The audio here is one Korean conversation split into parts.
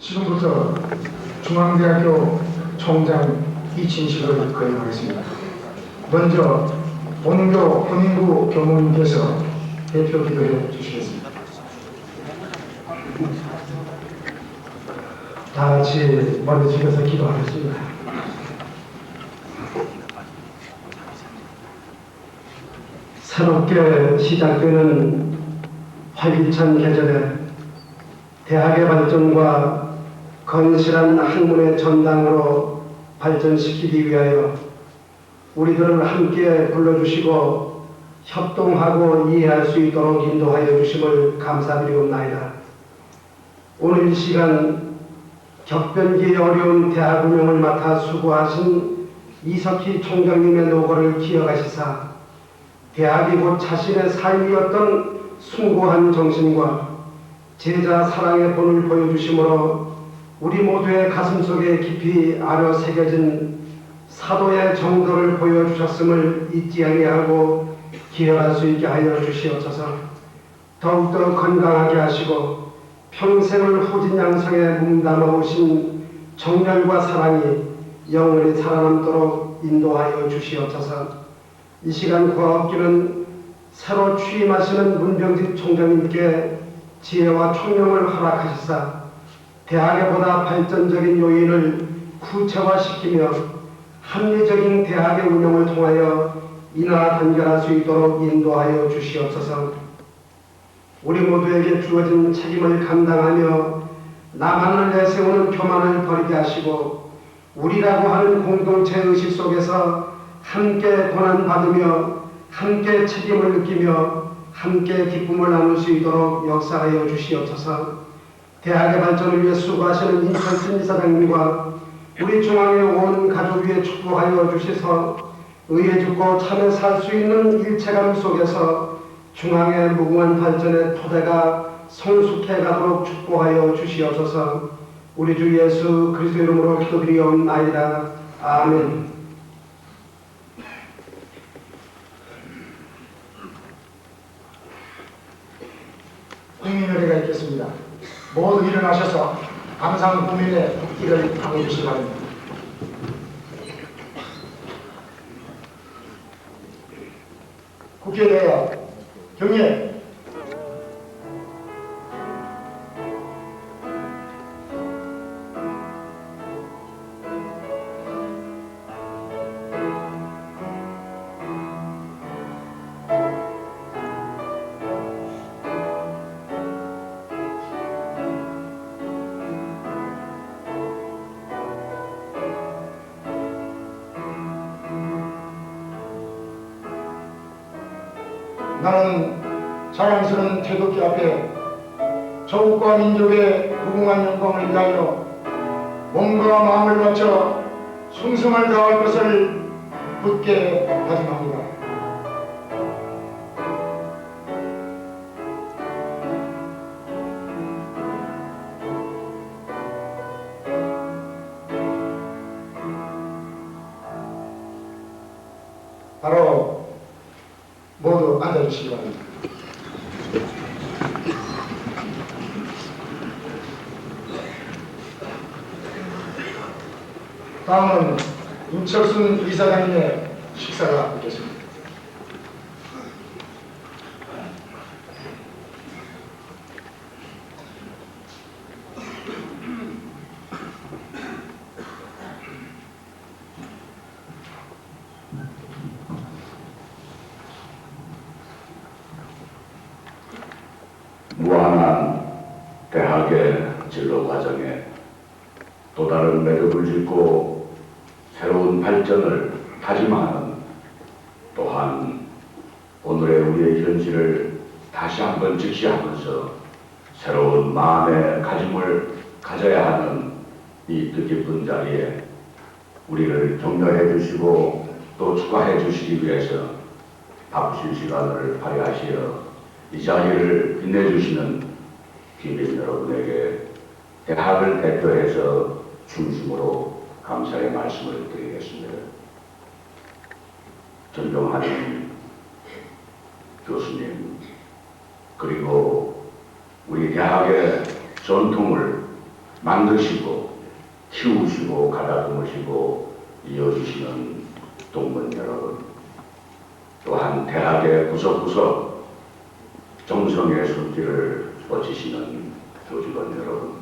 지금부터 중앙대학교 총장 이친식을 거행하겠습니다. 먼저 본교 권인구 교무님께서 대표 기도해 주시겠습니다. 다 같이 머리 숙여서 기도하겠습니다. 새롭게 시작되는 활기찬 계절에 대학의 발전과 건실한 학문의 전당으로 발전시키기 위하여 우리들을 함께 불러주시고 협동하고 이해할 수 있도록 인도하여 주심을 감사드리옵나이다. 오늘 이 시간 격변기의 어려운 대학 운영을 맡아 수고하신 이석희 총장님의 노고를 기억하시사 대학이 곧 자신의 삶이었던 숭고한 정신과 제자 사랑의 본을 보여주심으로 우리 모두의 가슴속에 깊이 아려 새겨진 사도의 정도를 보여주셨음을 잊지 아니하고 기억할 수 있게 하여 주시옵소서. 더욱더 건강하게 하시고 평생을 후진 양성에 몸담아 오신 정열과 사랑이 영원히 살아남도록 인도하여 주시옵소서. 이 시간 구하옵기는 새로 취임하시는 문병집 총장님께 지혜와 총명을 허락하시사 대학의 보다 발전적인 요인을 구체화시키며 합리적인 대학의 운영을 통하여 인하 단결할 수 있도록 인도하여 주시옵소서. 우리 모두에게 주어진 책임을 감당하며 나만을 내세우는 교만을 버리게 하시고 우리라고 하는 공동체 의식 속에서 함께 고난받으며 함께 책임을 느끼며 함께 기쁨을 나눌 수 있도록 역사하여 주시옵소서. 대학의 발전을 위해 수고하시는 인천신 이사장님과 우리 중앙의 온 가족 위에 축복하여 주셔서 의에 죽고 참에 살 수 있는 일체감 속에서 중앙의 무궁한 발전의 토대가 성숙해 가도록 축복하여 주시옵소서. 우리 주 예수 그리스도 이름으로 기도드리옵나이다. 아멘. 국민의례가 있겠습니다. 모두 일어나셔서 항상 국민의 복귀를 당해주시기 바랍니다. 국회에 대하여 경례. 나는 자랑스러운 태극기 앞에 조국과 민족의 무궁한 영광을 위하여 몸과 마음을 바쳐 충성을 다할 것을 굳게 다짐합니다. 바로 모두 앉아주시기 바랍니다. 다음은 임철순 이사장님의 식사가 있겠습니다. 무한한 대학의 진로 과정에 또 다른 매듭을 짓고 새로운 발전을 다짐하는, 또한 오늘의 우리의 현실을 다시 한번 직시하면서 새로운 마음의 가짐을 가져야 하는 이 뜻깊은 자리에 우리를 격려해 주시고 또 축하해 주시기 위해서 바쁘신 시간을 발휘하시어 이 자리를 빛내주시는 기빈 여러분에게 대학을 대표해서 중심으로 감사의 말씀을 드리겠습니다. 존경하는 교수님, 그리고 우리 대학의 전통을 만드시고 키우시고 가다듬으시고 이어주시는 동문 여러분, 또한 대학의 구석구석 정성의 손길을 뻗치시는 교직원 여러분,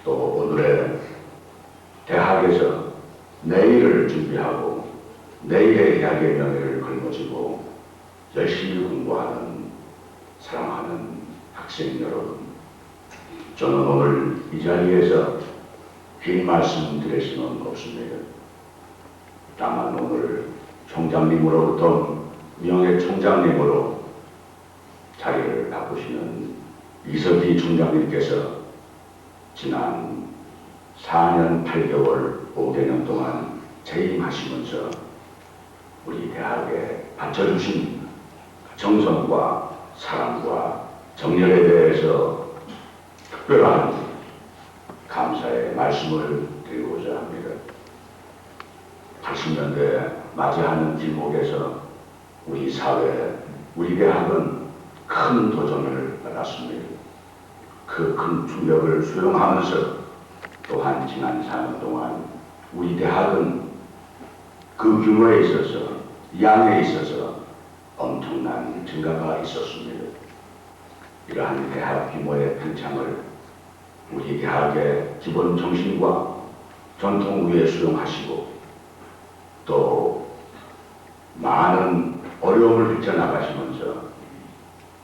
또 오늘의 대학에서 내일을 준비하고 내일의 대학의 명예를 걸머쥐고 열심히 공부하는 사랑하는 학생 여러분, 저는 오늘 이 자리에서 긴 말씀 드릴 수는 없습니다. 다만 오늘 총장님으로부터 명예총장님으로 자리를 바꾸시는 이석기 총장님께서 지난 4년 8개월 5개년 동안 재임하시면서 우리 대학에 바쳐주신 정성과 사랑과 정열에 대해서 특별한 감사의 말씀을 드리고자 합니다. 80년대 맞이하는 길목에서 우리 사회, 우리 대학은 큰 도전을 받았습니다. 그 큰 충격을 수용하면서 또한 지난 4년 동안 우리 대학은 그 규모에 있어서, 양에 있어서 엄청난 증가가 있었습니다. 이러한 대학 규모의 팽창을 우리 대학의 기본 정신과 전통 위에 수용하시고 또 많은 어려움을 헤쳐나가시면서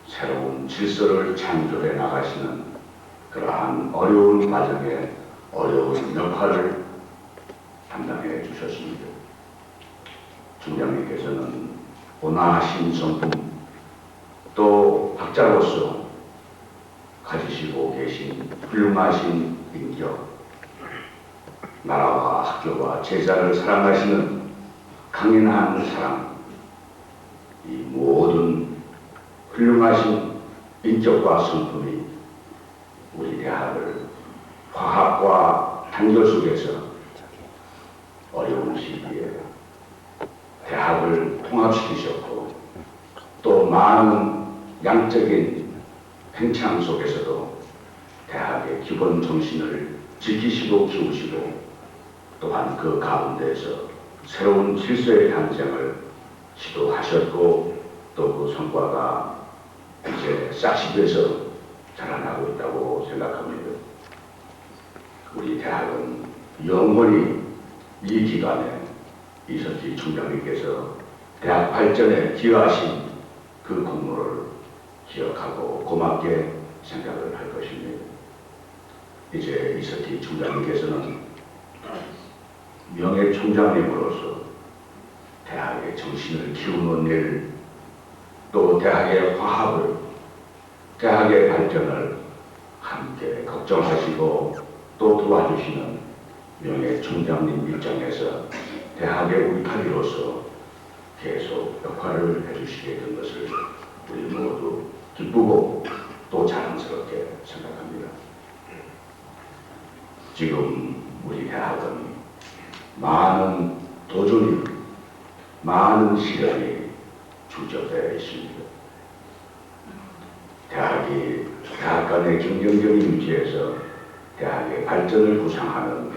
새로운 질서를 창조해 나가시는 그러한 어려운 과정에 어려운 역할을 담당해 주셨습니다. 총장님께서는 온화하신 성품, 또 학자로서 가지시고 계신 훌륭하신 인격, 나라와 학교와 제자를 사랑하시는 강인한 사랑, 이 모든 훌륭하신 인격과 성품이 우리 대학을 화합과 단결 속에서 어려운 시기에 대학을 통합시키셨고 또 많은 양적인 팽창 속에서도 대학의 기본 정신을 지키시고 키우시고 또한 그 가운데에서 새로운 질서의 탄생을 시도하셨고 또 그 성과가 이제 싹시 돼서 자라나고 있다고 생각합니다. 우리 대학은 영원히 이 기간에 이석기 총장님께서 대학 발전에 기여하신 그 공로를 기억하고 고맙게 생각을 할 것입니다. 이제 이석기 총장님께서는 명예총장님으로서 대학의 정신을 키우는 일, 또 대학의 화합을, 대학의 발전을 함께 걱정하시고 또 도와주시는 명예총장님 입장에서 대학의 울타리로서 계속 역할을 해주시게 된 것을 우리 모두 기쁘고 또 자랑스럽게 생각합니다. 지금 우리 대학은 많은 도전이, 많은 시련이 축적되어 있습니다. 대학이 대학 간의 경쟁력을 유지해서 대학의 발전을 구상하는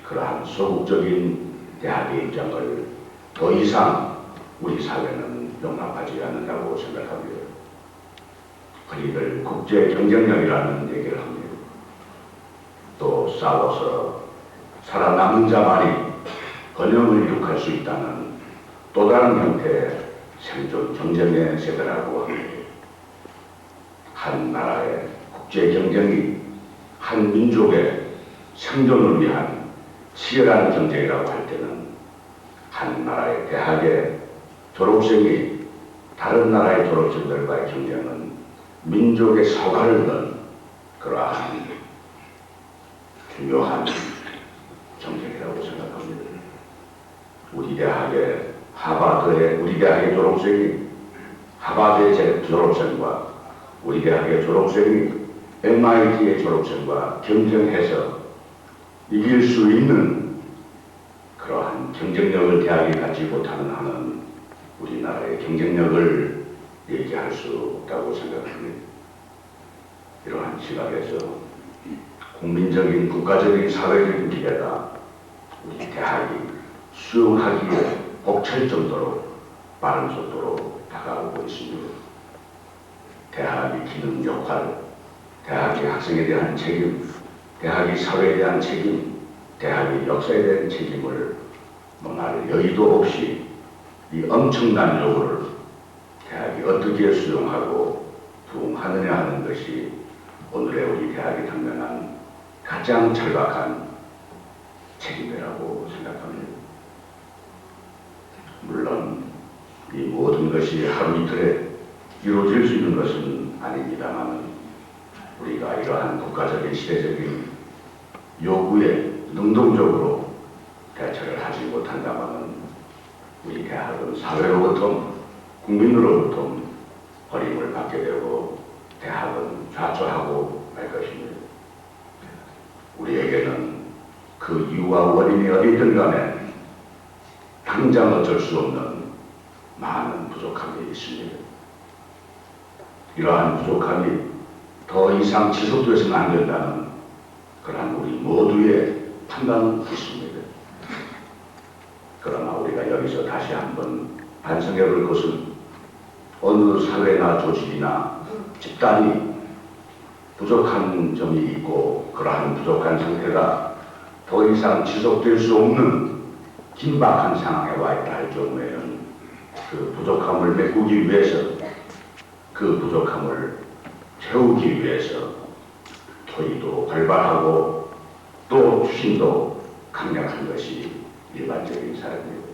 그러한 소극적인 대학의 입장을 더 이상 우리 사회는 용납하지 않는다고 생각합니다. 흔히들 국제 경쟁력이라는 얘기를 합니다. 또 싸워서 살아남은 자만이 번영을 이룩할 수 있다는 또 다른 형태의 생존 경쟁의 세대라고 합니다. 한 나라의 국제 경쟁이 한 민족의 생존을 위한 치열한 경쟁이라고 할 때는 한 나라의 대학의 졸업생이 다른 나라의 졸업생들과의 경쟁은 민족의 서가를 넣은 그러한 중요한 경쟁이라고 생각합니다. 우리 대학의 졸업생이 하버드의 졸업생과 우리 대학의 졸업생이 MIT의 졸업생과 경쟁해서 이길 수 있는 그러한 경쟁력을 대학이 갖지 못하는 한은 우리나라의 경쟁력을 얘기할 수 없다고 생각합니다. 이러한 시각에서 국민적인 국가적인 사회적인 기대가 우리 대학이 수용하기에 벅찰 정도로 빠른 속도로 다가오고 있습니다. 대학의 기능 역할, 대학의 학생에 대한 책임, 대학의 사회에 대한 책임, 대학의 역사에 대한 책임을 논할 여의도 없이 이 엄청난 요구를 대학이 어떻게 수용하고 부응하느냐 하는 것이 오늘의 우리 대학이 당면한 가장 절박한 책임이라고 생각합니다. 물론 이 모든 것이 하루 이틀에 이루어질 수 있는 것은 아닙니다만 우리가 이러한 국가적인 시대적인 요구에 능동적으로 대처를 하지 못한다면 우리 대학은 사회로부터 국민으로부터 버림을 받게 되고 대학은 좌초하고 말 것입니다. 우리에게는 그 이유와 원인이 어디 있든 간에 당장 어쩔 수 없는 많은 부족함이 있습니다. 이러한 부족함이 더 이상 지속되어서는 안 된다는 그러한 우리 모두의 판단은 있습니다. 그러나 우리가 여기서 다시 한번 반성해 볼 것은 어느 사회나 조직이나 집단이 부족한 점이 있고 그러한 부족한 상태가 더 이상 지속될 수 없는 긴박한 상황에 와 있다 할 경우에는 그 부족함을 메꾸기 위해서 그 부족함을 채우기 위해서 토의도 활발하고 또 추진도 강력한 것이 일반적인 사람입니다.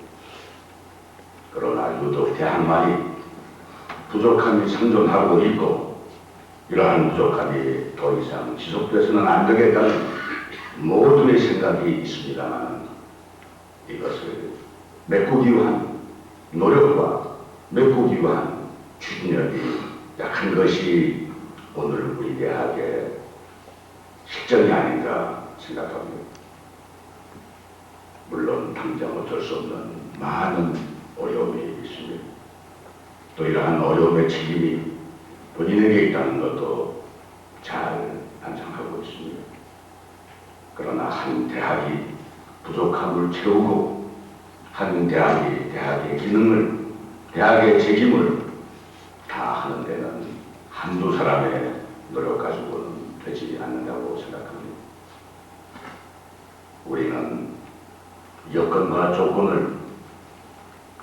그러나 유독 대학만이 부족함이 생존하고 있고 이러한 부족함이 더 이상 지속돼서는 안 되겠다는 모두의 생각이 있습니다만 이것을 메꾸기 위한 노력과 메꾸기 위한 추진력이 약한 것이 오늘 우리 대학의 실정이 아닌가 생각합니다. 물론 당장 어쩔 수 없는 많은 어려움이 있습니다. 또 이러한 어려움의 책임이 본인에게 있다는 것도 잘 반성하고 있습니다. 그러나 한 대학이 부족함을 채우고 한 대학이 대학의 기능을, 대학의 책임을 다 하는 데는 한두 사람의 노력 가지고는 되지 않는다고 생각합니다. 우리는 여건과 조건을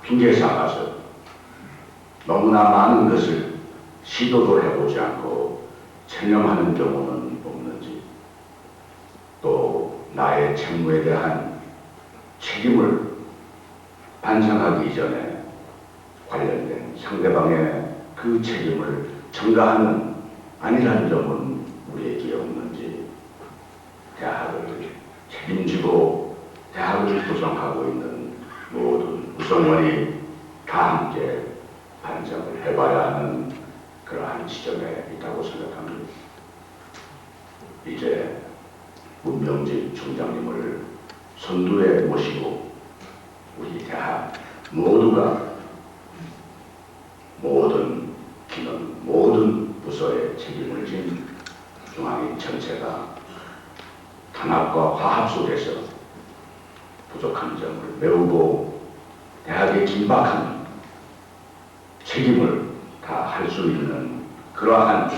핑계 삼아서 너무나 많은 것을 시도도 해보지 않고 체념하는 경우는 없는지, 또 나의 책무에 대한 책임을 반성하기 이전에 관련된 상대방의 그 책임을 전가하는 아니라는 점은 우리에게 없는지, 대학을 책임지고 대학을 구성하고 있는 모든 구성원이 다 함께 반성을 해봐야 하는 그러한 시점에 있다고 생각합니다. 이제 문명진 총장님을 선두에 모시고 우리 대학 모두가 모든 기능, 모든 부서의 책임을 진 중앙인 전체가 단합과 화합 속에서 부족한 점을 메우고 대학의 긴박한 책임을 다 할 수 있는 그러한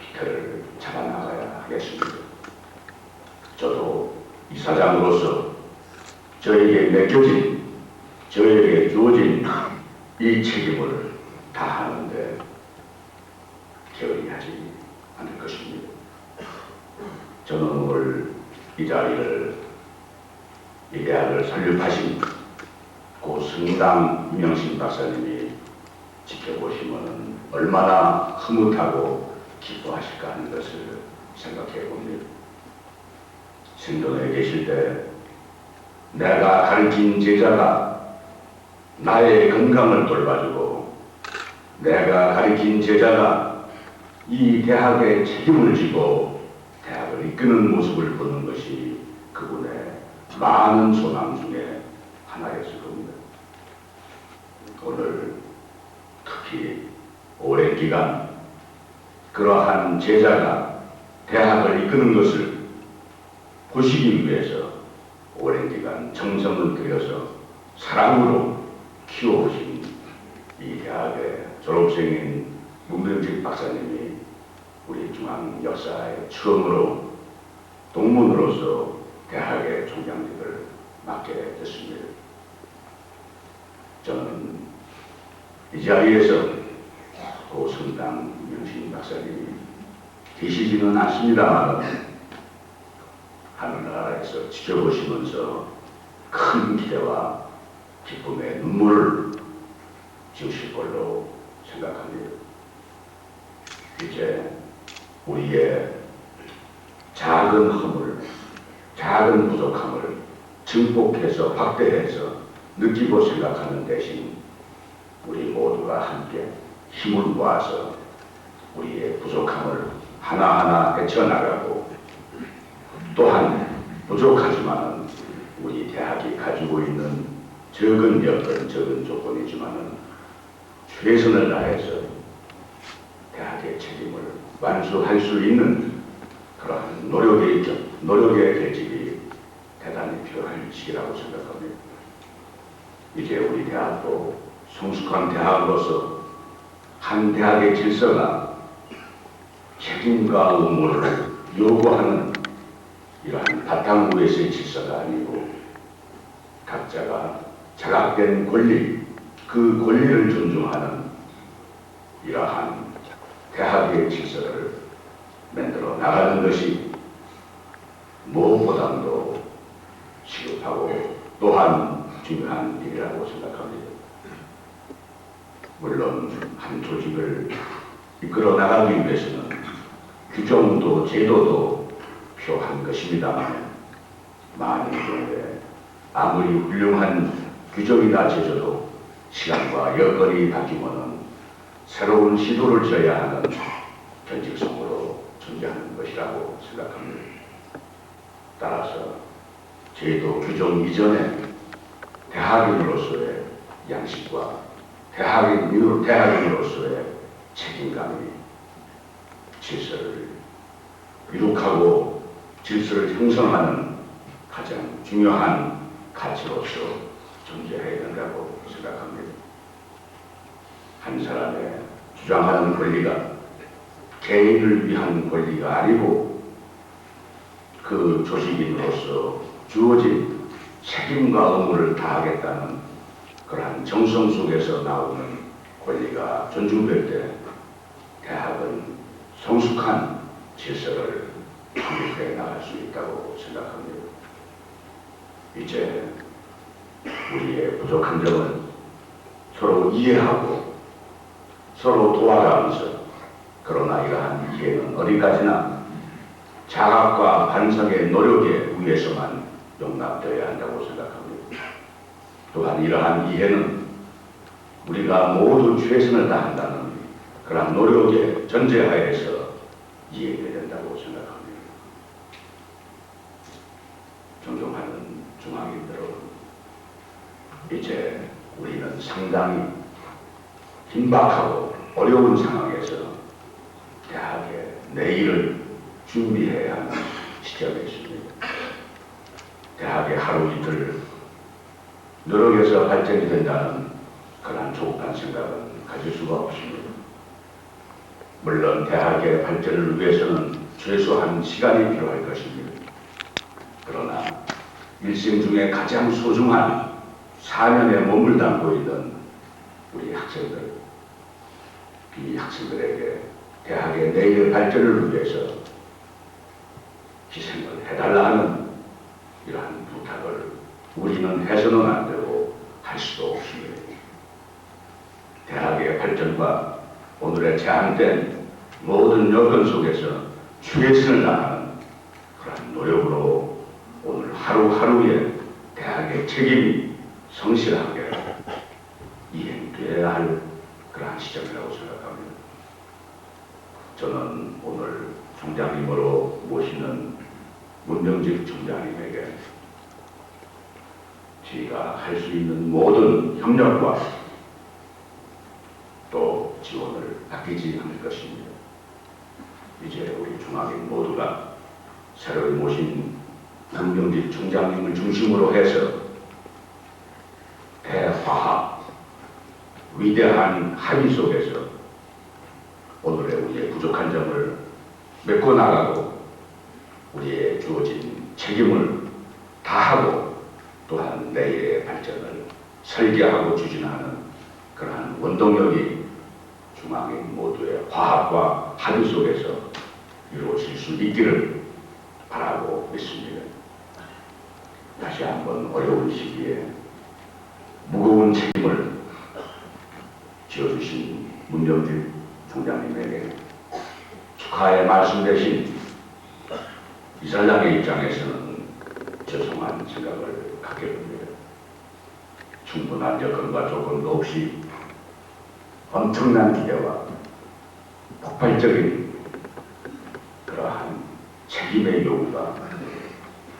기틀을 잡아나가야 하겠습니다. 저도 이사장으로서 저에게 맡겨진, 저에게 주어진 이 책임을 다하는데 게을리하지 않을 것입니다. 저는 오늘 이 자리를, 이 대학을 설립하신 고 성당 이명신 박사님이 지켜보시면 얼마나 흐뭇하고 기뻐하실까 하는 것을 생각해 봅니다. 생전에 계실 때 내가 가르친 제자가 나의 건강을 돌봐주고 내가 가르친 제자가 이 대학의 책임을 지고 대학을 이끄는 모습을 보는 것이 그분의 많은 소망 중에 하나였을 겁니다. 오늘 특히 오랜 기간 그러한 제자가 대학을 이끄는 것을 보시기 위해서 오랜 기간 정성을 들여서 사랑으로 키워오신 이 대학의 졸업생인 문명직 박사님이 우리 중앙 역사의 처음으로 동문으로서 대학의 총장직을 맡게 됐습니다. 저는 이 자리에서 고성당 명신 박사님이 계시지는 않습니다만 하늘나라에서 지켜보시면서 큰 기대와 기쁨의 눈물을 지으실 걸로 생각합니다. 이제 우리의 작은 허물, 작은 부족함을 증폭해서 확대해서 느끼고 생각하는 대신 우리 모두가 함께 힘을 모아서 우리의 부족함을 하나하나 헤쳐나가고 또한 부족하지만 우리 대학이 가지고 있는 적은 여건, 적은 조건이지만 최선을 다해서 대학의 책임을 완수할 수 있는 그러한 노력의 계집이 대단히 필요한 시기라고 생각합니다. 이제 우리 대학도 성숙한 대학으로서 한 대학의 질서가 책임과 의무를 요구하는 이러한 바탕위에서의 질서가 아니고 각자가 자각된 권리, 그 권리를 존중하는 이러한 대학의 질서를 만들어 나가는 것이 무엇보다도 시급하고 또한 중요한 일이라고 생각합니다. 물론 한 조직을 이끌어 나가기 위해서는 규정도 제도도 필요한 것입니다만 많은 경우에 아무리 훌륭한 규정이나 제도도 시간과 여건이 바뀌면은 새로운 시도를 지어야 하는 변칙성으로 존재하는 것이라고 생각합니다. 따라서 제도 규정 이전에 대학인으로서의 양식과 대학인으로서의 책임감이 질서를 이룩하고 질서를 형성하는 가장 중요한 가치로서 존재해야 된다고 생각합니다. 한 사람의 주장하는 권리가 개인을 위한 권리가 아니고 그 조직인으로서 주어진 책임과 의무를 다하겠다는 그러한 정성 속에서 나오는 권리가 존중될 때 대학은 성숙한 질서를 확립해 나갈 수 있다고 생각합니다. 이제 우리의 부족한 점을 서로 이해하고 서로 도와가면서 그러나 이러한 이해는 어디까지나 자각과 반성의 노력에 의해서만 용납되어야 한다고 생각합니다. 또한 이러한 이해는 우리가 모두 최선을 다한다는 그러한 노력의 전제하에서 이해해야 된다고 생각합니다. 존경하는 중앙인 여러분, 이제 우리는 상당히 긴박하고 어려운 상황에서 대학의 내일을 준비해야 하는 시점에 있습니다. 대학의 하루 이틀 노력에서 발전이 된다는 그런 조급한 생각은 가질 수가 없습니다. 물론 대학의 발전을 위해서는 최소한 시간이 필요할 것입니다. 그러나 일생 중에 가장 소중한 사년에 몸을 담고 있는 우리 학생들, 이 학생들에게 대학의 내일의 발전을 위해서 희생을 해달라 하는 이러한 부탁을 우리는 해서는 안 되고 할 수도 없습니다. 대학의 발전과 오늘의 제한된 모든 여건 속에서 최선을 다하는 그런 노력으로 오늘 하루하루의 대학의 책임이 성실하게 이행되어야 할 그러한 시점이라고 생각합니다. 저는 오늘 총장님으로 모시는 문명직 총장님에게 저희가 할 수 있는 모든 협력과 또 지원을 아끼지 않을 것입니다. 이제 우리 중앙인 모두가 새로 모신 남경직 총장님을 중심으로 해서 대화합, 위대한 합의 속에서 오늘의 우리의 부족한 점을 메꿔나가고 우리의 주어진 책임을 다하고 또한 내일의 발전을 설계하고 추진하는 그러한 원동력이 중앙인 모두의 화합과 합의 속에서 이루어질 수 있기를 바라고 믿습니다. 다시 한번 어려운 시기에 무거운 책임을 지어주신 문경직 총장님에게 축하의 말씀 대신 이사장의 입장에서는 죄송한 생각을 갖게 됩니다. 충분한 여건과 조건도 없이 엄청난 기대와 폭발적인 그러한 책임의 요구가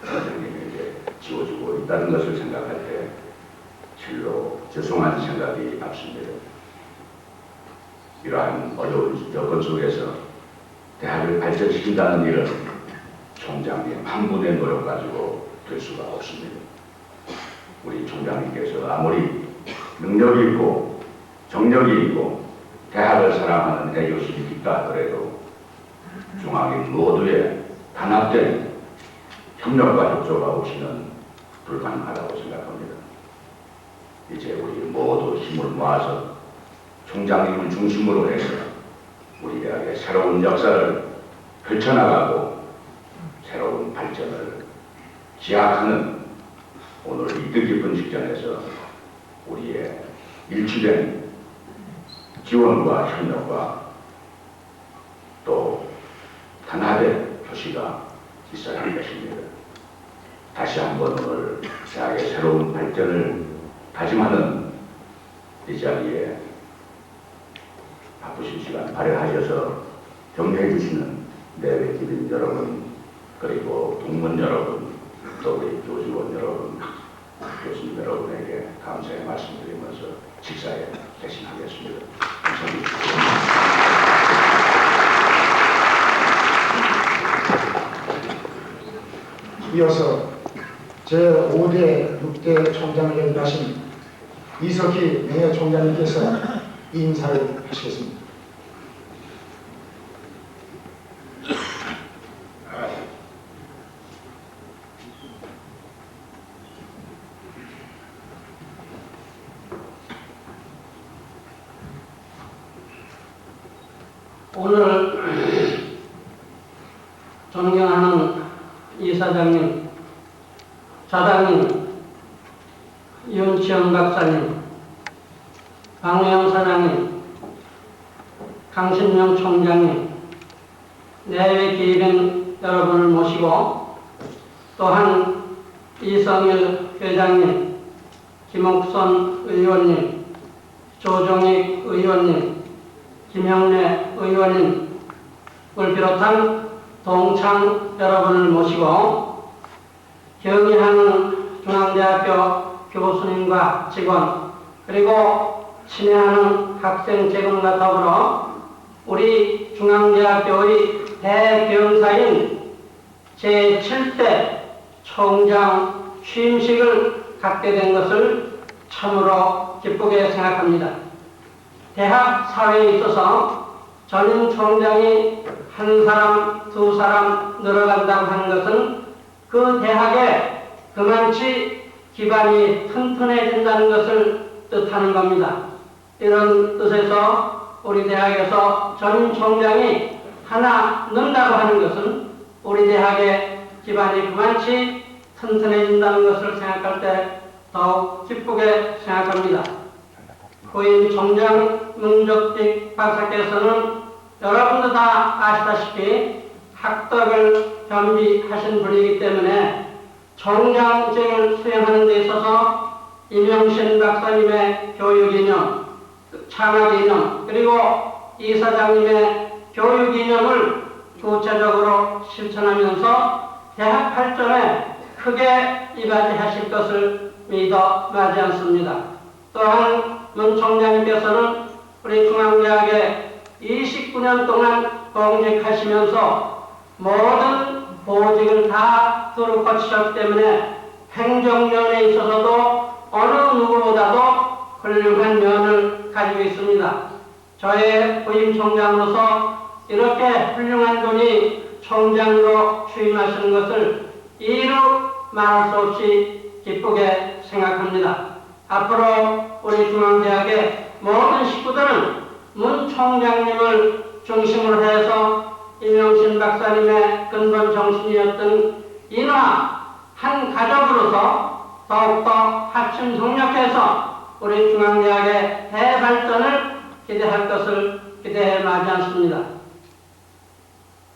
총장님에게 지워지고 있다는 것을 생각할 때 실로 죄송한 생각이 앞섭니다. 이러한 어려운 여건 속에서 대학을 발전시킨다는 일은 총장님 한 분의 노력 가지고 될 수가 없습니다. 우리 총장님께서 아무리 능력이 있고 정력이 있고 대학을 사랑하는 애교심이 있다 하더라도 중앙인 모두의 단합된 협력과 협조가 없이는 불가능하다고 생각합니다. 이제 우리 모두 힘을 모아서 총장님을 중심으로 해서 우리 대학의 새로운 역사를 펼쳐나가고 새로운 발전을 기약하는 오늘 이 뜻깊은 직전에서 우리의 일치된 지원과 협력과 또 단합의 표시가 있어야 할 것입니다. 다시 한번 오늘 대학의 새로운 발전을 다짐하는 이 자리에 바쁘신 시간 발휘하셔서 격려해 주시는 내외 기빈 여러분, 그리고 동문 여러분, 또 우리 교직원 여러분, 교수님 여러분에게 감사의 말씀드리면서 식사에 대신하겠습니다. 감사합니다. 이어서 제5대 6대 총장을 연임하신 이석희 명예총장님께서 인사를 하시겠습니다. 오늘 존경하는 이사장님, 자장님, 윤치영 박사님, 박우영 사장님, 강신명 총장님, 내외 기입인 여러분을 모시고 또한 이성일 회장님, 김옥선 의원님, 조종익 의원님, 김영래 의원님을 비롯한 동창 여러분을 모시고 경의하는 중앙대학교 교수님과 직원 그리고 친애하는 학생 제공과 더불어 우리 중앙대학교의 대경사인 제7대 총장 취임식을 갖게 된 것을 참으로 기쁘게 생각합니다. 대학 사회에 있어서 전임 총장이 한 사람, 두 사람 늘어간다고 하는 것은 그 대학에 그만치 기반이 튼튼해진다는 것을 뜻하는 겁니다. 이런 뜻에서 우리 대학에서 전임 총장이 하나 는다고 하는 것은 우리 대학의 기반이 그만치 튼튼해진다는 것을 생각할 때 더욱 기쁘게 생각합니다. 후임 총장 문적직 박사께서는 여러분도 다 아시다시피 학덕을 겸비하신 분이기 때문에 총장직을 수행하는 데 있어서 임영신 박사님의 교육 이념, 창학 이념, 그리고 이사장님의 교육 이념을 구체적으로 실천하면서 대학 발전에 크게 이바지하실 것을 믿어 마지 않습니다. 또한 문 총장님께서는 우리 중앙대학에 29년 동안 공직하시면서 모든 보직을 다 두루 거치셨기 때문에 행정면에 있어서도 어느 누구보다도 훌륭한 면을 가지고 있습니다. 저의 부임 총장으로서 이렇게 훌륭한 분이 총장으로 취임하시는 것을 이루 말할 수 없이 기쁘게 생각합니다. 앞으로 우리 중앙대학의 모든 식구들은 문 총장님을 중심으로 해서 임용신 박사님의 근본 정신이었던 인화 한 가족으로서 더욱더 합심 동력해서 우리 중앙대학의 대발전을 기대할 것을 기대해 마지 않습니다.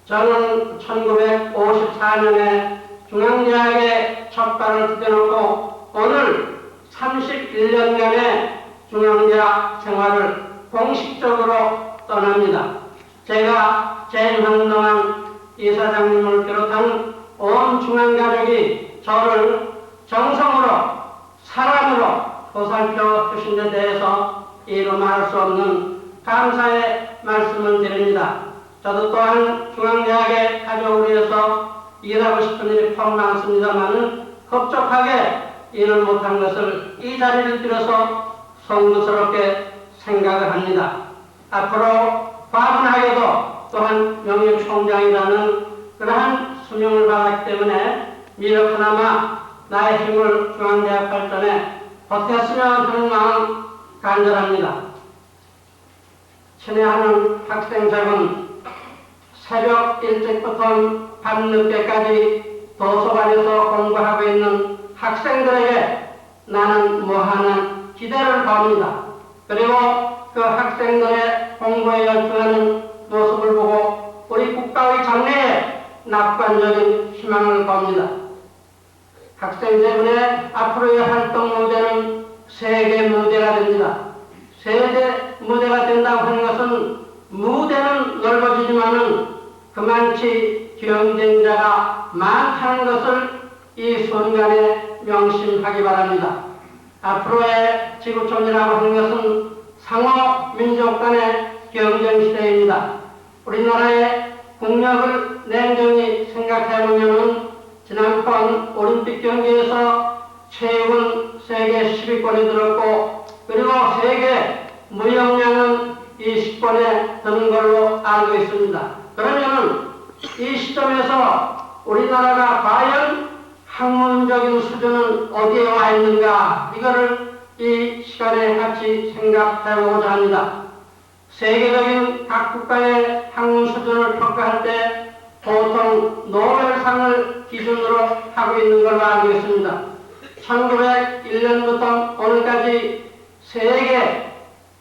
저는 1954년에 중앙대학에 첫 발을 디뎌놓고 오늘 31년간의 중앙대학 생활을 공식적으로 떠납니다. 제가 재임 한동안 이사장님을 비롯한 온 중앙가족이 저를 정성으로 사랑으로 보살펴 주신 데 대해서 이루 말할 수 없는 감사의 말씀을 드립니다. 저도 또한 중앙대학의 가족을 위해서 일하고 싶은 일이 퍽 많습니다만은 흡족하게 일을 못한 것을 이 자리를 빌어서 송구스럽게 생각을 합니다. 앞으로 과분하게도 또한 명예총장이라는 그러한 수명을 받았기 때문에 미력 하나마 나의 힘을 중앙대학 발전에 보탰으면 하는 마음 간절합니다. 친애하는 학생들은 새벽 일찍부터 밤늦게까지 도서관에서 공부하고 있는 학생들에게 나는 무한한 기대를 겁니다. 그리고 그 학생들의 공부에 열중하는 모습을 보고 우리 국가의 장래에 낙관적인 희망을 겁니다. 학생들의 앞으로의 활동 무대는 세계 무대가 됩니다. 세계 무대가 된다고 하는 것은 무대는 넓어지지만은 그만치 경쟁자가 많다는 것을 이 순간에 명심하기 바랍니다. 앞으로의 지구촌이라고 하는 것은 상호 민족 간의 경쟁 시대입니다. 우리나라의 국력을 냉정히 생각해보면 지난번 올림픽 경기에서 체육은 세계 10위권에 들었고 그리고 세계 무역량은 20권에 드는 걸로 알고 있습니다. 그러면 이 시점에서 우리나라가 과연 학문적인 수준은 어디에 와 있는가 이거를 이 시간에 같이 생각해보고자 합니다. 세계적인 각 국가의 학문 수준을 평가할 때 보통 노벨상을 기준으로 하고 있는 걸로 알고 있습니다. 1901년부터 오늘까지 세계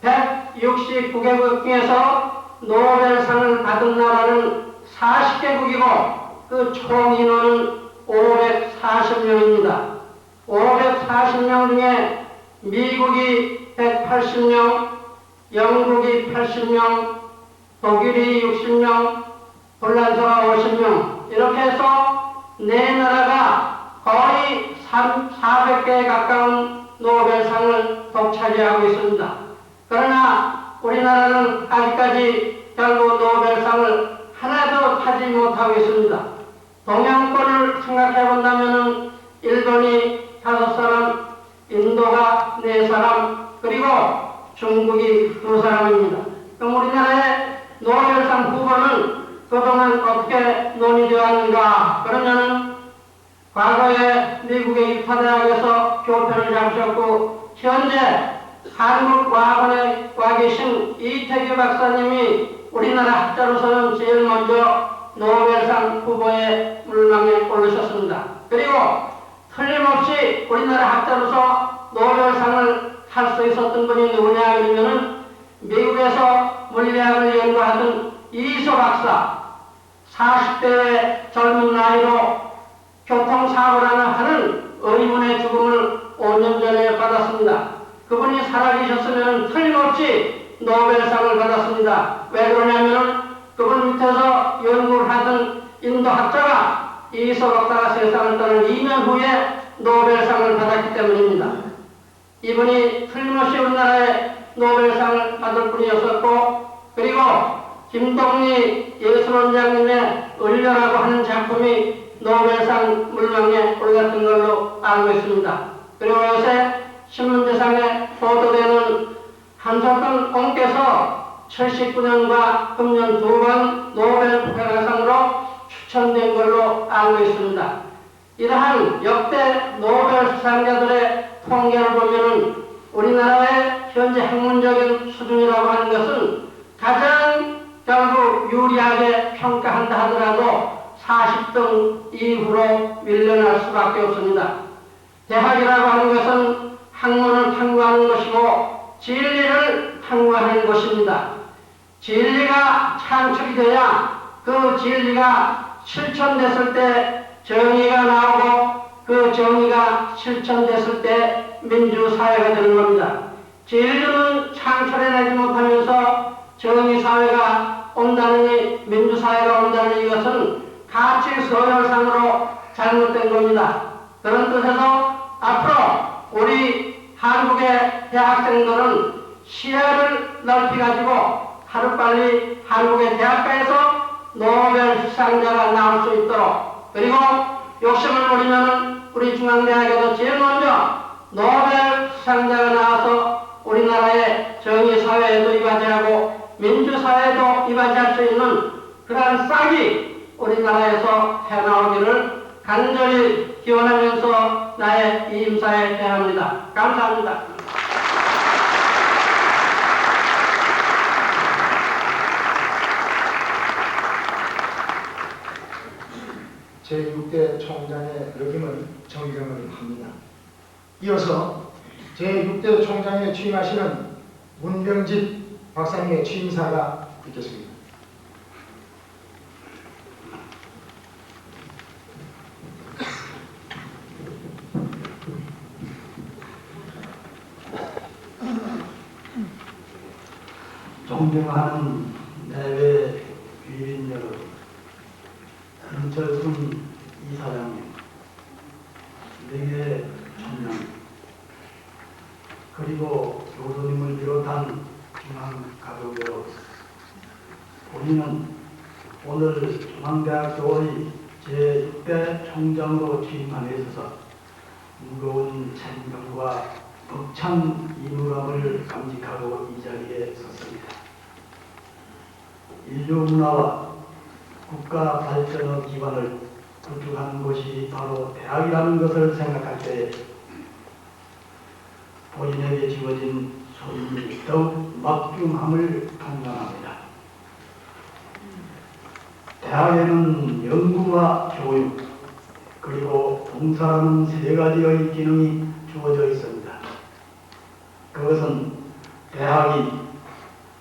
169개국 중에서 노벨상을 받은 나라는 40개국이고 그 총 인원은 540명입니다. 540명 중에 미국이 180명, 영국이 80명, 독일이 60명, 폴란드가 50명 이렇게 해서 네 나라가 거의 400개에 가까운 노벨상을 독차지하고 있습니다. 그러나 우리나라는 아직까지 결국 노벨상을 하나도 타지 못하고 있습니다. 동양권을 생각해 본다면 일본이 5사람, 인도가 4사람, 그리고 중국이 2사람입니다. 그럼 우리나라의 노벨상 후보는 그동안 어떻게 논의되었는가? 그러면 과거에 미국의 유타대학에서 교편을 잡으셨고 현재 한국과학원에 와 계신 이태규 박사님이 우리나라 학자로서는 제일 먼저 노벨상 후보에 물망에 오르셨습니다. 그리고 틀림없이 우리나라 학자로서 노벨상을 할 수 있었던 분이 누구냐 그러면은 미국에서 물리학을 연구하던 이소 박사 40대의 젊은 나이로 교통사고라는 하는 의문의 죽음을 5년 전에 받았습니다. 그분이 살아계셨으면 틀림없이 노벨상을 받았습니다. 왜 그러냐면 그분 밑에서 연구를 하던 인도 학자가 이소 박사가 세상을 떠난 2년 후에 노벨상을 받았기 때문입니다. 이분이 틀림없이 우리나라에 노벨상을 받을 분이었었고 그리고 김동리 예술원장님의 을려라고 하는 작품이 노벨상 물망에 올랐던 걸로 알고 있습니다. 그리고 요새 신문지상에 보도되는 한석근 공께서 79년과 금년 2번 노벨 평화상으로 추천된 걸로 알고 있습니다. 이러한 역대 노벨 수상자들의 통계를 보면은 우리나라의 현재 학문적인 수준이라고 하는 것은 가장 결국 유리하게 평가한다 하더라도 40등 이후로 밀려날 수밖에 없습니다. 대학이라고 하는 것은 학문을 탐구하는 것이고 진리를 탐구하는 것입니다. 진리가 창출이 돼야 그 진리가 실천됐을 때 정의가 나오고 그 정의가 실천됐을 때 민주사회가 되는 겁니다. 진리는 창출해내지 못하면서 정의사회가 온다느니 민주사회가 온다는 이것은 가치 서열상으로 잘못된 겁니다. 그런 뜻에서 앞으로 우리 한국의 대학생들은 시야를 넓혀가지고 하루빨리 한국의 대학가에서 노벨 수상자가 나올 수 있도록, 그리고 욕심을 부리면 우리 중앙대학에서 제일 먼저 노벨 수상자가 나와서 우리나라의 정의사회에도 이바지하고 민주사회에도 이바지할 수 있는 그러한 싹이 우리나라에서 해나오기를 간절히 기원하면서 나의 이 임사에 대합니다. 감사합니다. 제6대 총장의 역임을 정정을 합니다. 이어서 제6대 총장에 취임하시는 문병집 박사님의 취임사가 있겠습니다. 존경하는 내외 귀인 여러분, 김철순 이사장님, 내외 총장, 그리고 교수님을 비롯한 중앙가족 여러분, 우리는 오늘 중앙대학교의 제6대 총장으로 취임함에 있어서 무거운 책임감과 벅찬 임무감을 감직하고 이 자리에 섰습니다. 인류 문화와 국가 발전의 기반을 구축하는 것이 바로 대학이라는 것을 생각할 때 본인에게 지어진 소임이 더욱 막중함을 통감합니다. 대학에는 연구와 교육, 그리고 봉사라는 세 가지의 기능이 주어져 있습니다. 그것은 대학이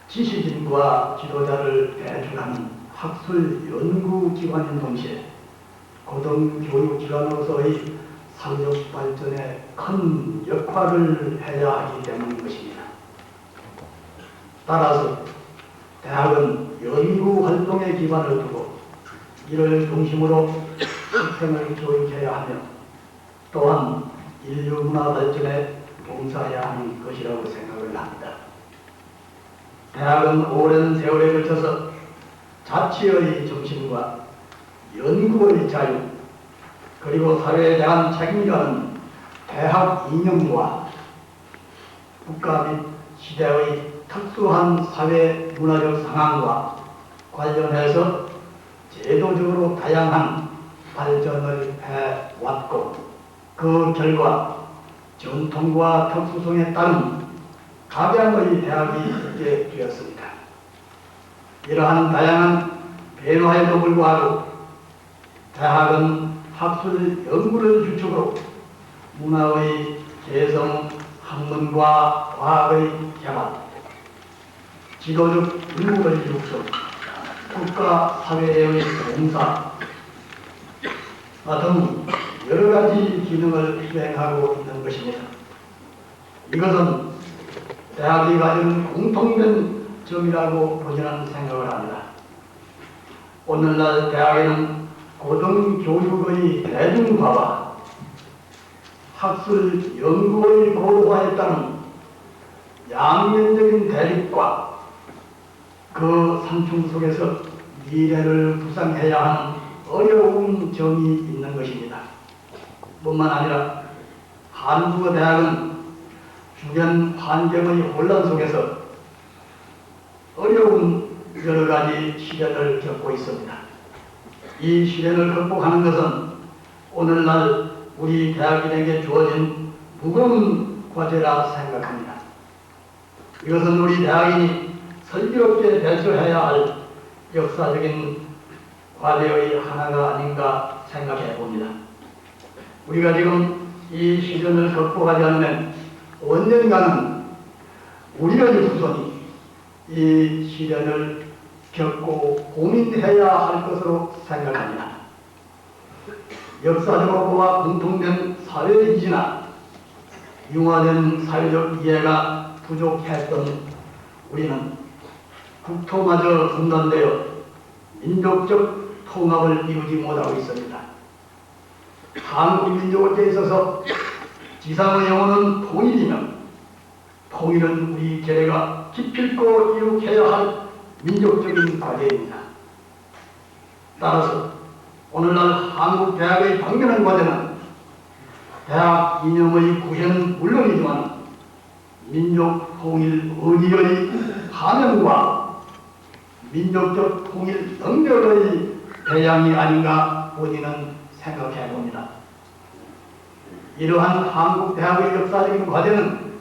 지식인과 지도자를 배출하는 학술 연구기관인 동시에 고등교육기관으로서의 사회적 발전에 큰 역할을 해야 하기 때문인 것입니다. 따라서 대학은 연구활동에 기반을 두고 이를 중심으로 학생을 교육해야 하며 또한 인류 문화 발전에 봉사해야 하는 것이라고 생각을 합니다. 대학은 오랜 세월에 걸쳐서 자치의 정신과 연구의 자유, 그리고 사회에 대한 책임감은 대학 이념과 국가 및 시대의 특수한 사회 문화적 상황과 관련해서 제도적으로 다양한 발전을 해왔고 그 결과 전통과 특수성에 따른 각양의 대학이 있게 되었습니다. 이러한 다양한 변화에도 불구하고 대학은 학술 연구를 주축으로 문화의 개성, 학문과 과학의 개발, 지도적 인물의 육성, 국가 사회의 봉사 등 여러 가지 기능을 수행하고 있는 것입니다. 이것은 대학이 가진 공통된 점이라고 본인은 생각을 합니다. 오늘날 대학에는 고등교육의 대중화와 학술 연구의 고도화에 따른 양면적인 대립과 그 산중 속에서 미래를 구상해야 하는 어려운 점이 있는 것입니다. 뿐만 아니라 한국어 대학은 주변 환경의 혼란 속에서 어려운 여러 가지 시련을 겪고 있습니다. 이 시련을 극복하는 것은 오늘날 우리 대학인에게 주어진 무거운 과제라 생각합니다. 이것은 우리 대학인이 슬기롭게 대처해야 할 역사적인 과제의 하나가 아닌가 생각해 봅니다. 우리가 지금 이 시련을 극복하지 않으면 언젠가는 우리의 후손이 이 시련을 겪고 고민해야 할 것으로 생각합니다. 역사적으로 보아 공통된 사회 이지나 융화된 사회적 이해가 부족했던 우리는 국토마저 분단되어 민족적 통합을 이루지 못하고 있습니다. 한국 민족에 있어서 지상의 영혼은 통일이며 통일은 우리 계례가 기필코 이룩해야 할 민족적인 과제입니다. 따라서 오늘날 한국 대학의 당면한 과제는 대학 이념의 구현 물론이지만 민족 통일 의리의 하명과 민족적 통일 능력의 배양이 아닌가 본인은 생각해 봅니다. 이러한 한국 대학의 역사적인 과제는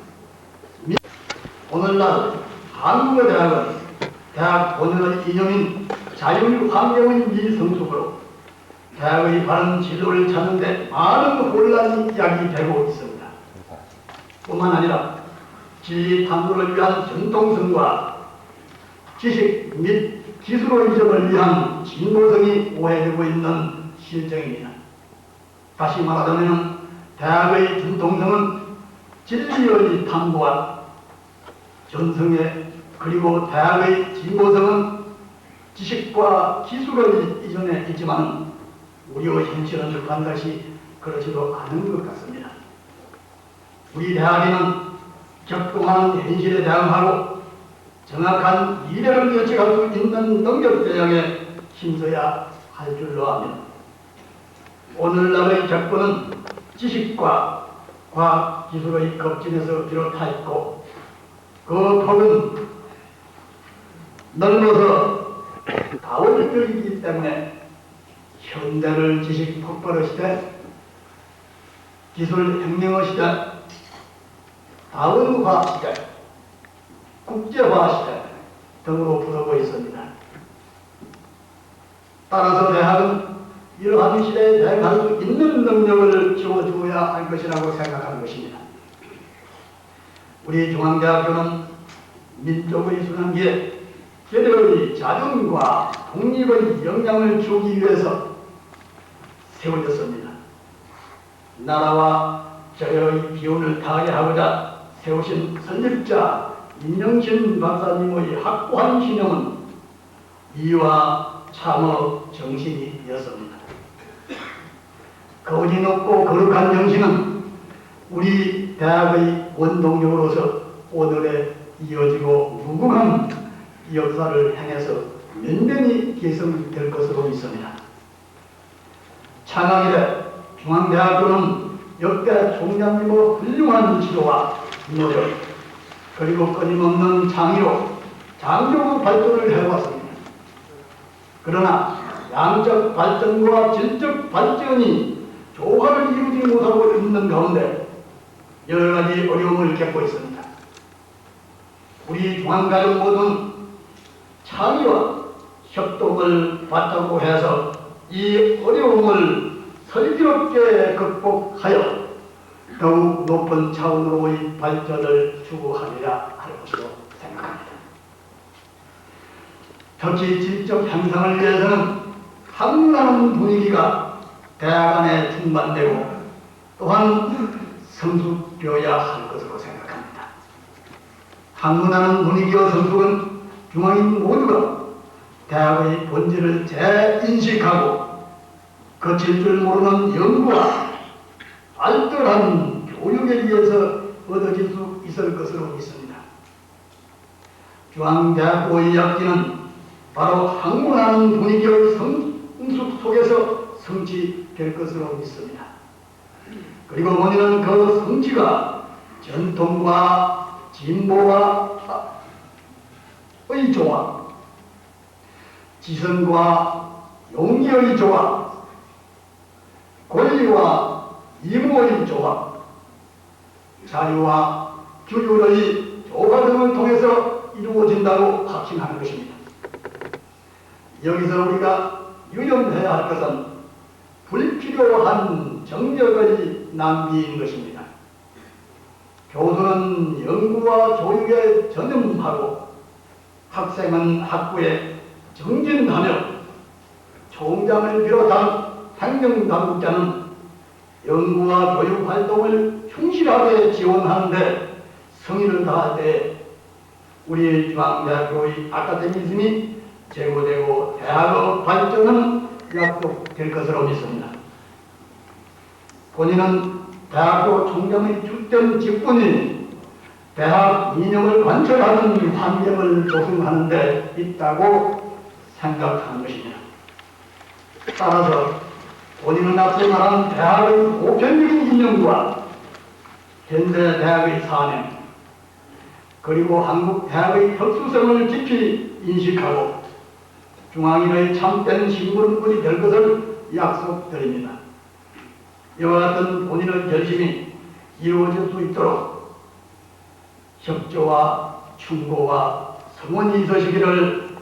오늘날 한국의 대학은 대학 본연의 이념인 자율 환경의 미성숙으로 대학의 바른 진로를 찾는데 많은 혼란이 야기되고 있습니다. 뿐만 아니라 진리 탐구를 위한 전통성과 지식 및 기술의 이점을 위한 진보성이 오해되고 있는 실정입니다. 다시 말하자면 대학의 전통성은 진리의 탐구와 전성에 그리고 대학의 진보성은 지식과 기술의 이전에 있지만 우리의 현실은 반드시 그렇지도 않은 것 같습니다. 우리 대학에는 격동한 현실에 대응하고 정확한 미래를 예측할 수 있는 능력 대양에 힘써야 할 줄로 아며 오늘날의 격분은 지식과 과학 기술의 급진에서 비롯하였고 그 폭은 넓어서 다원적이기 때문에 현대를 지식 폭발의 시대, 기술 혁명의 시대, 다원화 시대, 국제화 시대 등으로 부르고 있습니다. 따라서 대학은 이러한 시대에 대응할 수 있는 능력을 지워주어야 할 것이라고 생각하는 것입니다. 우리 중앙대학교는 민족의 순환기에 계력의 자존과 독립의 역량을 주기 위해서 세워졌습니다. 나라와 저의 기운을 다하게 하고자 세우신 설립자 임영신 박사님의 확고한 신념은 이와 참어 정신이었습니다. 거지 높고 거룩한 정신은 우리 대학의 원동력으로서 오늘에 이어지고 무궁한 역사를 향해서 면면히 개성될 것으로 믿습니다. 창학 이래 중앙대학교는 역대 총장님의 훌륭한 지도와 노력 그리고 끊임없는 창의로 장족의 발전을 해왔습니다. 그러나 양적 발전과 질적 발전이 조화를 이루지 못하고 있는 가운데 여러 가지 어려움을 겪고 있습니다. 우리 중앙가족 모두는 창의와 협동을 바탕으로 해서 이 어려움을 슬기롭게 극복하여 더욱 높은 차원으로의 발전을 추구하리라 할 것으로 생각합니다. 특히 질적 향상을 위해서는 학문하는 분위기가 대학 안에 충만되고 또한 성숙되어야 할 것으로 생각합니다. 학문하는 분위기와 성숙은 중앙인 모두가 대학의 본질을 재인식하고 거칠 줄 모르는 연구와 알뜰한 교육에 의해서 얻어질 수 있을 것으로 믿습니다. 중앙대학교 2학기는 바로 학문하는 분위기의 성숙 속에서 성취될 것으로 믿습니다. 그리고 본인은 그 성취가 전통과 진보와 의 조화, 지성과 용기의 조화, 권리와義務의 조화, 자유와 규율의 조화 등을 통해서 이루어진다고 확신하는 것입니다. 여기서 우리가 유념해야 할 것은 불필요한 정력의 낭비인 것입니다. 교수는 연구와 교육에 전념하고 학생은 학부에 정진하며 총장을 비롯한 행정당국자는 연구와 교육 활동을 충실하게 지원하는데 성의를 다할 때 우리 중앙대학교의 아카데미즘이 제고되고 대학의 발전은 약속될 것으로 믿습니다. 본인은 대학교 총장의 주된 직분이 대학 이념을 관철하는 환경을 조성하는 데 있다고 생각하는 것입니다. 따라서 본인은 앞서 말한 대학의 보편적인 이념과 현대 대학의 사명, 그리고 한국 대학의 혁수성을 깊이 인식하고 중앙인의 참된 신분이 될 것을 약속드립니다. 이와 같은 본인의 결심이 이루어질 수 있도록 협조와 충고와 성원이 있으시기를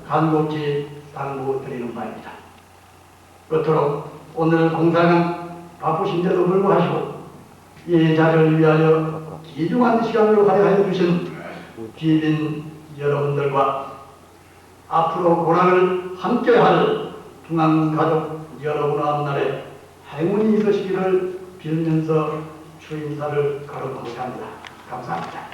간곡히 당부드리는 바입니다. 끝으로 오늘 공사는 바쁘신데도 불구하시고 이 자리를 위하여 귀중한 시간을 활용하여 주신 귀빈 여러분들과 앞으로 고난을 함께할 중앙가족 여러분 앞날에 행운이 있으시기를 빌면서 추인사를 거듭하고자 합니다. 감사합니다.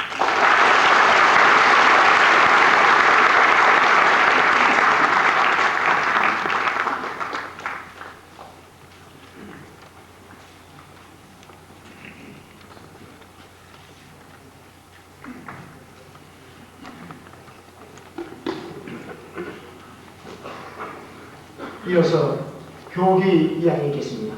이어서 교기 이야기 있겠습니다.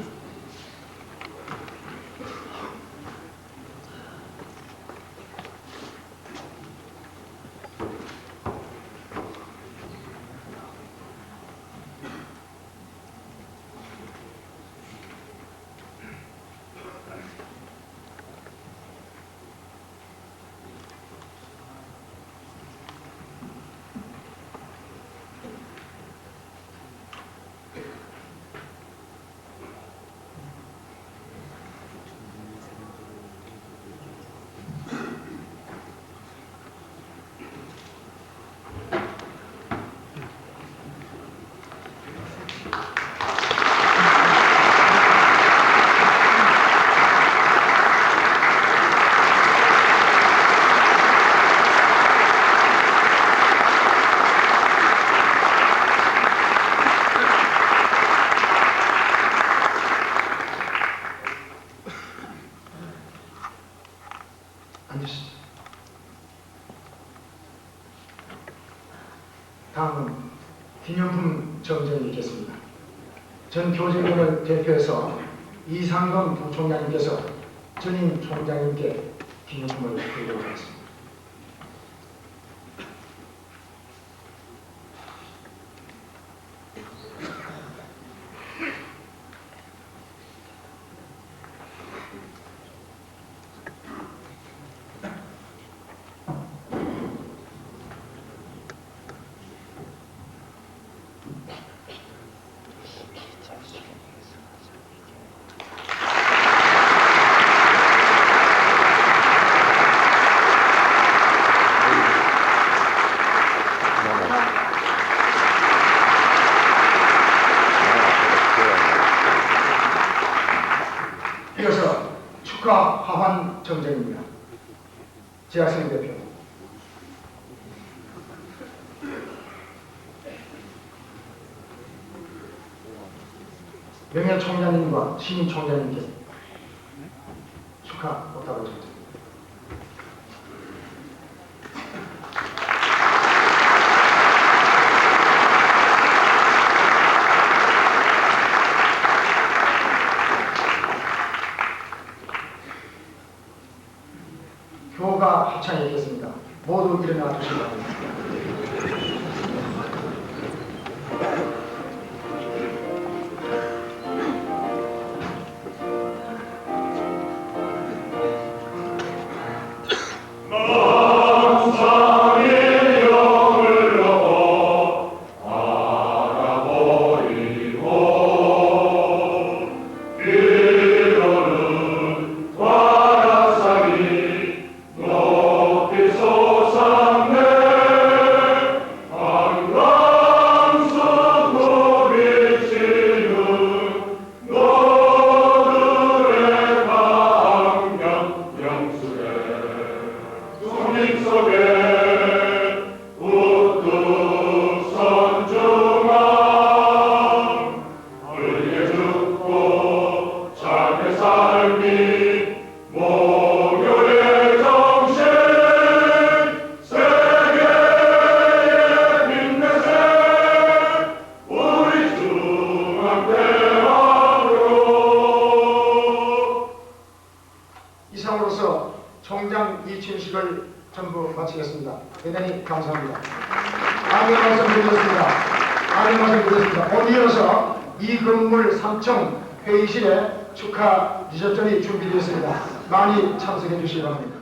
앉으시죠. 다음은 기념품 정전이 있겠습니다. 전 교직원을 대표해서 이상범 부총장님께서 전임 총장님께 기념품을 드리도록 하겠습니다. 이어서 축하 하환 정전입니다. 재학생 대표. 명예 총장님과 신임 총장님께 축하 못하고 정전. 총장 이춘식을 전부 마치겠습니다. 대단히 감사합니다. 안내 말씀드리겠습니다. 안내 말씀드리겠습니다. 오늘 이어서 이 건물 3층 회의실에 축하 리셉션이 준비되어 있습니다. 많이 참석해 주시기 바랍니다.